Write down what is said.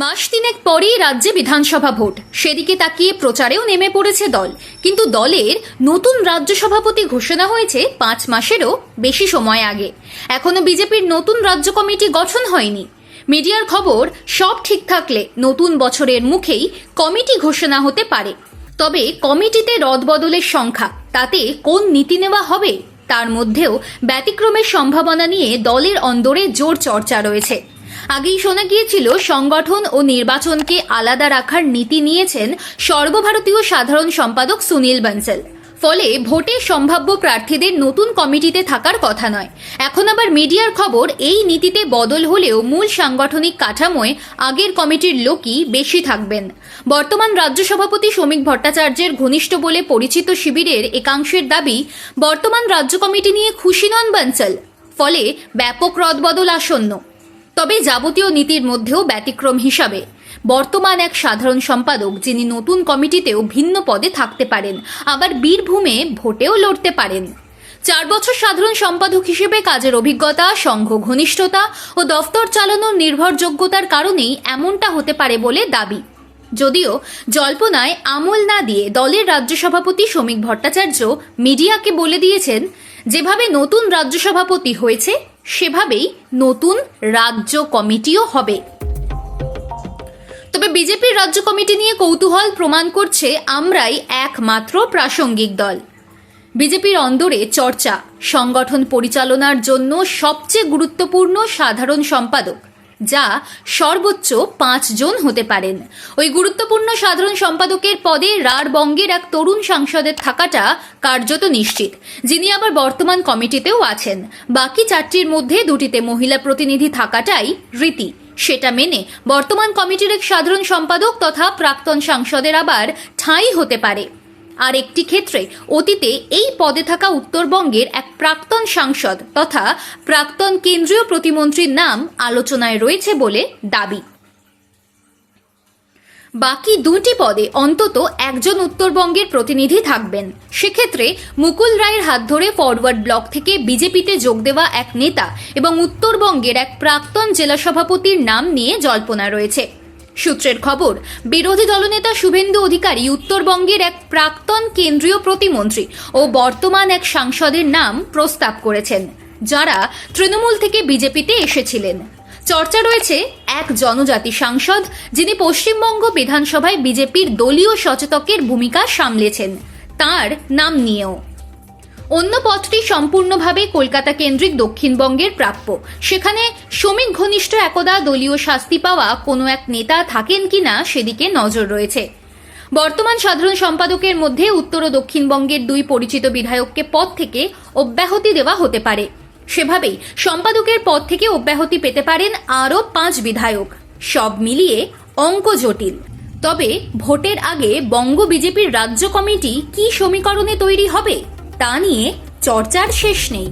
মাস তিনেক পরেই রাজ্যে বিধানসভা ভোট, সেদিকে তাকিয়ে প্রচারেও নেমে পড়েছে দল। কিন্তু দলের নতুন রাজ্য সভাপতি ঘোষণা হয়েছে 5 মাসেরও বেশি সময় আগে। এখনো বিজেপির নতুন রাজ্য কমিটি গঠন হয়নি। মিডিয়ার খবর, সব ঠিক থাকলে নতুন বছরের মুখেই কমিটি ঘোষণা হতে পারে। তবে কমিটিতে রদবদলের সংখ্যা, তাতে কোন নীতি নেওয়া হবে, তার মধ্যেও ব্যতিক্রমের সম্ভাবনা নিয়ে দলের অন্দরে জোর চর্চা রয়েছে। আগেই শোনা গিয়েছিল সংগঠন ও নির্বাচনকে আলাদা রাখার নীতি নিয়েছেন সর্বভারতীয় সাধারণ সম্পাদক সুনীল বানসাল। ফলে ভোটে সম্ভাব্য প্রার্থীদের নতুন কমিটিতে থাকার কথা নয়। এখন আবার মিডিয়ার খবর, এই নীতিতে বদল হলেও মূল সাংগঠনিক কাঠামোয় আগের কমিটির লোকই বেশি থাকবেন। বর্তমান রাজ্য সভাপতি শ্রমিক ভট্টাচার্যের ঘনিষ্ঠ বলে পরিচিত শিবিরের একাংশের দাবি, বর্তমান রাজ্য কমিটি নিয়ে খুশি নন বানসাল। ফলে ব্যাপক রদবদল আসন্ন। তবে যাবতীয় নীতির মধ্যেও ব্যতিক্রম হিসাবে বর্তমান এক সাধারণ সম্পাদক, যিনি নতুন কমিটিতেও ভিন্ন পদে থাকতে পারেন, আবার বীরভূমে ভোটেও লড়তে পারেন। 4 বছর সাধারণ সম্পাদক হিসেবে কাজের অভিজ্ঞতা, সংঘ ঘনিষ্ঠতা ও দফতর চালানোর নির্ভরযোগ্যতার কারণেই এমনটা হতে পারে বলে দাবি। যদিও জল্পনায় আমল না দিয়ে দলের রাজ্য সভাপতি শ্রমিক ভট্টাচার্য মিডিয়াকে বলে দিয়েছেন, যেভাবে নতুন রাজ্য সভাপতি হয়েছে সেভাবেই নতুন রাজ্য কমিটিও হবে। তবে বিজেপির রাজ্য কমিটি নিয়ে কৌতূহল প্রমাণ করছে আমরাই একমাত্র প্রাসঙ্গিক দল। বিজেপির অন্দরে চর্চা, সংগঠন পরিচালনার জন্য সবচেয়ে গুরুত্বপূর্ণ সাধারণ সম্পাদক, যা সর্বোচ্চ 5 জন হতে পারেন। ওই গুরুত্বপূর্ণ সাধারণ সম্পাদকের পদে রাঢ়বঙ্গের এক তরুণ সাংসদের থাকাটা কার্যত নিশ্চিত, যিনি আবার বর্তমান কমিটিতেও আছেন। বাকি 4টির মধ্যে 2টিতে মহিলা প্রতিনিধি থাকাটাই রীতি। সেটা মেনে বর্তমান কমিটির এক সাধারণ সম্পাদক তথা প্রাক্তন সাংসদের আবার ঠাঁই হতে পারে। আর একটি ক্ষেত্রে অতীতে এই পদে থাকা উত্তরবঙ্গের এক প্রাক্তন সাংসদ তথা প্রাক্তন কেন্দ্রীয় প্রতিমন্ত্রীর নাম আলোচনায় রয়েছে বলে দাবি। বাকি 2টি পদে অন্তত একজন উত্তরবঙ্গের প্রতিনিধি থাকবেন। সেক্ষেত্রে মুকুল রায়ের হাত ধরে ফরওয়ার্ড ব্লক থেকে বিজেপিতে যোগ দেওয়া এক নেতা এবং উত্তরবঙ্গের এক প্রাক্তন জেলা সভাপতির নাম নিয়ে জল্পনা রয়েছে। সূত্রের খবর, বিরোধী দলনেতা শুভেন্দু অধিকারী উত্তরবঙ্গের এক প্রাক্তন কেন্দ্রীয় প্রতিমন্ত্রী ও বর্তমান এক সাংসদের নাম প্রস্তাব করেছেন, যারা তৃণমূল থেকে বিজেপিতে এসেছিলেন। চর্চা রয়েছে এক জনজাতি সাংসদ, যিনি পশ্চিমবঙ্গ বিধানসভায় বিজেপির দলীয় সচেতকের ভূমিকা সামলেছেন, তার নাম নিয়েও। অন্য পদটি সম্পূর্ণভাবে কলকাতা কেন্দ্রিক দক্ষিণবঙ্গের প্রাপ্য। সেখানে শ্রমিক ঘনিষ্ঠ একদা দলীয় শাস্তি পাওয়া কোনো এক নেতা থাকেন কিনা সেদিকে নজর রয়েছে। বর্তমান সাধারণ সম্পাদকের মধ্যে উত্তর ও দক্ষিণবঙ্গের 2 পরিচিত বিধায়ককে পদ থেকে অব্যাহতি দেওয়া হতে পারে। সেভাবেই সম্পাদকের পদ থেকে অব্যাহতি পেতে পারেন আরও 5 বিধায়ক। সব মিলিয়ে অঙ্ক জটিল। তবে ভোটের আগে বঙ্গ বিজেপির রাজ্য কমিটি কি সমীকরণে তৈরি হবে, তা নিয়ে চর্চার শেষ নেই।